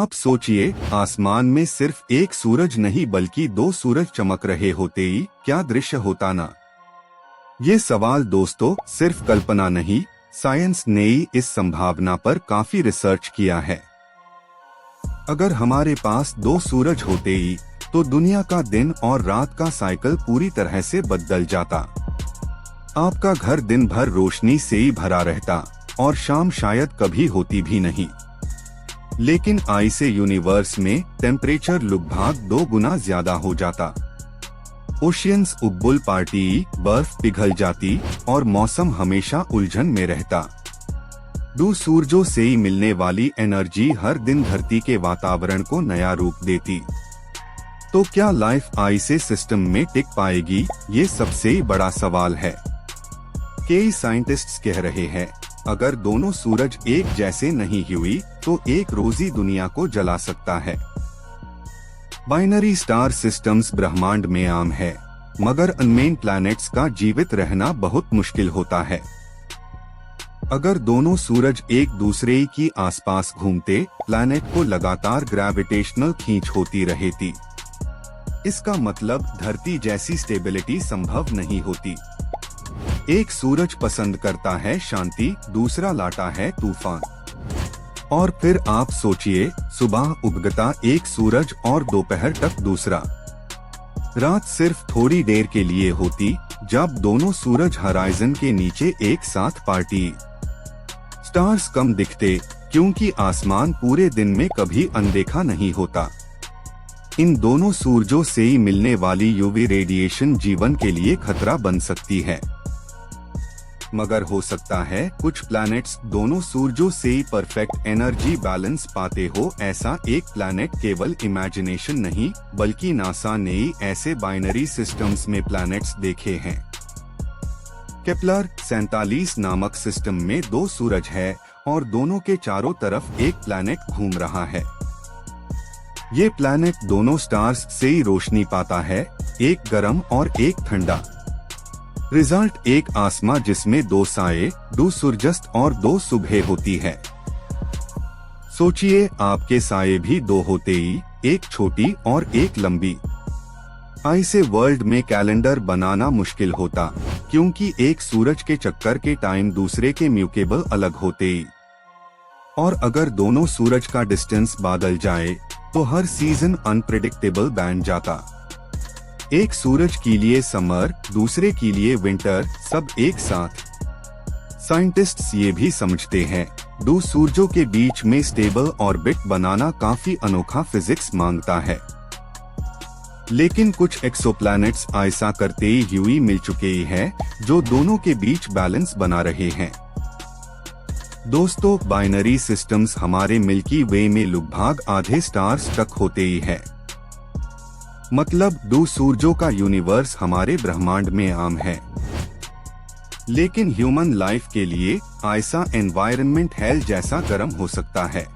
आप सोचिए, आसमान में सिर्फ एक सूरज नहीं बल्कि दो सूरज चमक रहे होते ही क्या दृश्य होता ना। ये सवाल दोस्तों सिर्फ कल्पना नहीं, साइंस ने ही इस संभावना पर काफी रिसर्च किया है। अगर हमारे पास दो सूरज होते ही तो दुनिया का दिन और रात का साइकिल पूरी तरह से बदल जाता। आपका घर दिन भर रोशनी से ही भरा रहता और शाम शायद कभी होती भी नहीं। लेकिन ऐसे यूनिवर्स में टेम्परेचर लगभग 2 गुना ज्यादा हो जाता। ओशियंस उबल पार्टी, बर्फ पिघल जाती और मौसम हमेशा उलझन में रहता। दो सूरजों से ही मिलने वाली एनर्जी हर दिन धरती के वातावरण को नया रूप देती। तो क्या लाइफ ऐसे सिस्टम में टिक पाएगी? ये सबसे बड़ा सवाल है। कई साइंटिस्ट्स कह रहे हैं, अगर दोनों सूरज एक जैसे नहीं हुई तो एक रोजी दुनिया को जला सकता है। बाइनरी स्टार सिस्टम्स ब्रह्मांड में आम है, मगर अनमेन प्लैनेट्स का जीवित रहना बहुत मुश्किल होता है। अगर दोनों सूरज एक दूसरे की आसपास घूमते, प्लैनेट को लगातार ग्रेविटेशनल खींच होती रहती। इसका मतलब धरती जैसी स्टेबिलिटी संभव नहीं होती। एक सूरज पसंद करता है शांति, दूसरा लाता है तूफान। और फिर आप सोचिए, सुबह उगता एक सूरज और दोपहर तक दूसरा। रात सिर्फ थोड़ी देर के लिए होती, जब दोनों सूरज हराइजन के नीचे एक साथ पार्टी। स्टार्स कम दिखते क्योंकि आसमान पूरे दिन में कभी अनदेखा नहीं होता। इन दोनों सूरजों से ही मिलने वाली यूवी रेडिएशन जीवन के लिए खतरा बन सकती है। मगर हो सकता है कुछ प्लैनेट्स दोनों सूरजों से ही परफेक्ट एनर्जी बैलेंस पाते हो। ऐसा एक प्लैनेट केवल इमेजिनेशन नहीं, बल्कि नासा ने ही ऐसे बाइनरी सिस्टम्स में प्लैनेट्स देखे हैं। केपलर 47 नामक सिस्टम में दो सूरज है और दोनों के चारों तरफ एक प्लैनेट घूम रहा है। ये प्लैनेट दोनों स्टार्स से ही रोशनी पाता है, एक गर्म और एक ठंडा। रिजल्ट एक आसमां जिसमें दो साए, दो सूर्यास्त और दो सुबह होती है। सोचिए, आपके साए भी दो होते ही, एक छोटी और एक लंबी। ऐसे वर्ल्ड में कैलेंडर बनाना मुश्किल होता, क्योंकि एक सूरज के चक्कर के टाइम दूसरे के म्यूकेबल अलग होते ही। और अगर दोनों सूरज का डिस्टेंस बदल जाए तो हर सीजन अनप्रेडिक्टेबल बन जाता। एक सूरज के लिए समर, दूसरे के लिए विंटर, सब एक साथ। साइंटिस्ट्स ये भी समझते हैं, दो सूरजों के बीच में स्टेबल ऑर्बिट बनाना काफी अनोखा फिजिक्स मांगता है। लेकिन कुछ एक्सोप्लैनेट्स ऐसा करते ही मिल चुके हैं, जो दोनों के बीच बैलेंस बना रहे हैं। दोस्तों, बाइनरी सिस्टम्स हमारे मिल्की वे में लगभग आधे स्टार्स तक होते ही है। मतलब दो सूरजों का यूनिवर्स हमारे ब्रह्मांड में आम है। लेकिन ह्यूमन लाइफ के लिए ऐसा एनवायरनमेंट हेल जैसा गर्म हो सकता है।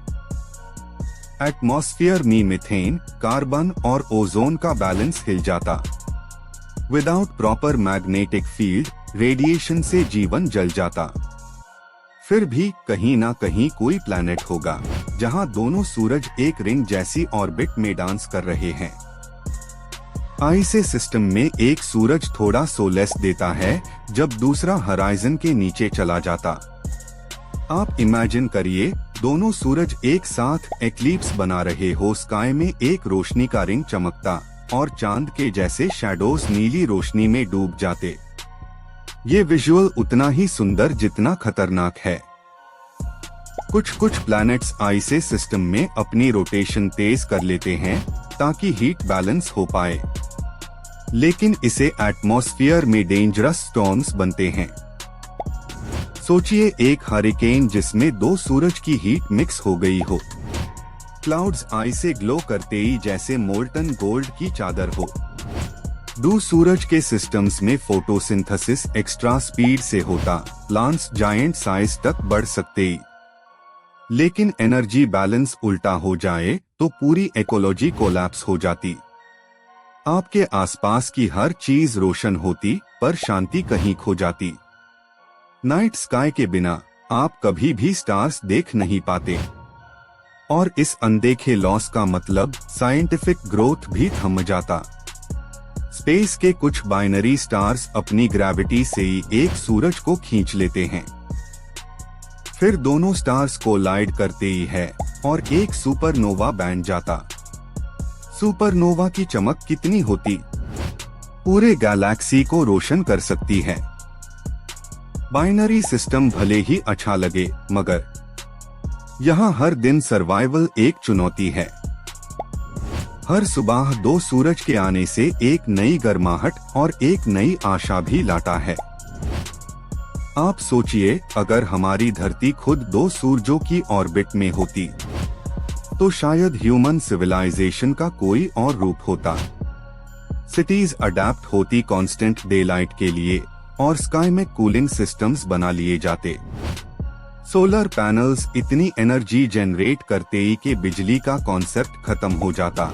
एटमॉस्फेयर में मीथेन, कार्बन और ओजोन का बैलेंस हिल जाता। Without proper magnetic field, radiation से जीवन जल जाता। फिर भी कहीं ना कहीं कोई प्लैनेट होगा जहां दोनों सूरज एक रिंग जैसी ऑर्बिट में डांस कर रहे हैं। ऐसे सिस्टम में एक सूरज थोड़ा सोलेस देता है जब दूसरा हराइजन के नीचे चला जाता। आप इमेजिन करिए, दोनों सूरज एक साथ एक्लिप्स बना रहे हो, स्काई में एक रोशनी का रिंग चमकता और चांद के जैसे शैडोज नीली रोशनी में डूब जाते। ये विजुअल उतना ही सुंदर जितना खतरनाक है। कुछ प्लैनेट्स ऐसे सिस्टम में अपनी रोटेशन तेज कर लेते हैं ताकि हीट बैलेंस हो पाए, लेकिन इसे एटमॉस्फेयर में डेंजरस स्टॉर्म्स बनते हैं। सोचिए, एक हरिकेन जिसमें दो सूरज की हीट मिक्स हो गई हो। क्लाउड्स ऐसे ग्लो करते ही जैसे मोल्टन गोल्ड की चादर हो। दो सूरज के सिस्टम्स में फोटोसिंथेसिस एक्स्ट्रा स्पीड से होता, प्लांट्स जायंट साइज तक बढ़ सकते। लेकिन एनर्जी बैलेंस उल्टा हो जाए तो पूरी इकोलॉजी कोलैप्स हो जाती। आपके आसपास की हर चीज रोशन होती, पर शांति कहीं खो जाती। नाइट स्काई के बिना आप कभी भी स्टार्स देख नहीं पाते। और इस अनदेखे लॉस का मतलब साइंटिफिक ग्रोथ भी थम जाता। स्पेस के कुछ बाइनरी स्टार्स अपनी ग्रेविटी से ही एक सूरज को खींच लेते हैं, फिर दोनों स्टार्स कोलाइड करते ही है और एक सुपरनोवा बन जाता। सुपरनोवा की चमक कितनी होती, पूरे गैलेक्सी को रोशन कर सकती है। बाइनरी सिस्टम भले ही अच्छा लगे, मगर यहाँ हर दिन सर्वाइवल एक चुनौती है। हर सुबह दो सूरज के आने से एक नई गर्माहट और एक नई आशा भी लाता है। आप सोचिए, अगर हमारी धरती खुद दो सूरजों की ऑर्बिट में होती तो शायद ह्यूमन सिविलाइजेशन का कोई और रूप होता। सिटीज अडेप्ट होती कांस्टेंट डेलाइट के लिए और स्काई में कूलिंग सिस्टम्स बना लिए जाते। सोलर पैनल्स इतनी एनर्जी जनरेट करते ही कि बिजली का कॉन्सेप्ट खत्म हो जाता।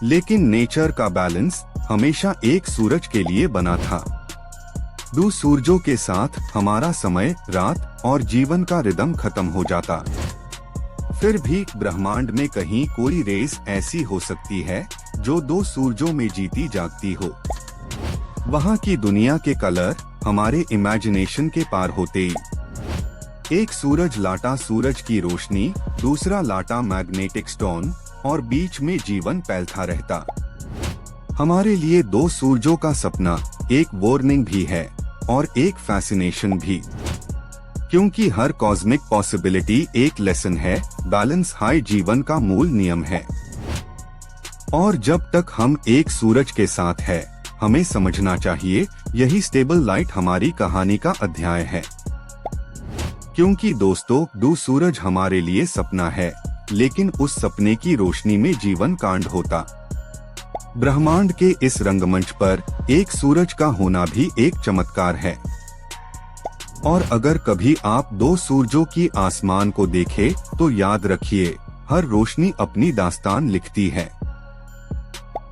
लेकिन नेचर का बैलेंस हमेशा एक सूरज के लिए बना था। दो सूरजों के साथ हमारा समय, रात और जीवन का रिदम खत्म हो जाता। फिर भी ब्रह्मांड में कहीं कोई रेस ऐसी हो सकती है जो दो सूरजों में जीती जागती हो। वहाँ की दुनिया के कलर हमारे इमेजिनेशन के पार होते ही। एक सूरज लाटा सूरज की रोशनी, दूसरा लाटा मैग्नेटिक स्टोन और बीच में जीवन फैलता रहता। हमारे लिए दो सूरजों का सपना एक वार्निंग भी है और एक फैसिनेशन भी, क्योंकि हर कॉस्मिक पॉसिबिलिटी एक लेसन है। बैलेंस हाई जीवन का मूल नियम है। और जब तक हम एक सूरज के साथ है, हमें समझना चाहिए यही स्टेबल लाइट हमारी कहानी का अध्याय है। क्योंकि दोस्तों, दो सूरज हमारे लिए सपना है, लेकिन उस सपने की रोशनी में जीवन कांड होता। ब्रह्मांड के इस रंगमंच पर एक सूरज का होना भी एक चमत्कार है। और अगर कभी आप दो सूरजों की आसमान को देखें, तो याद रखिए, हर रोशनी अपनी दास्तान लिखती है।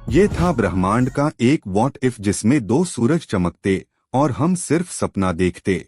ये था ब्रह्मांड का एक व्हाट इफ, जिसमें दो सूरज चमकते और हम सिर्फ सपना देखते।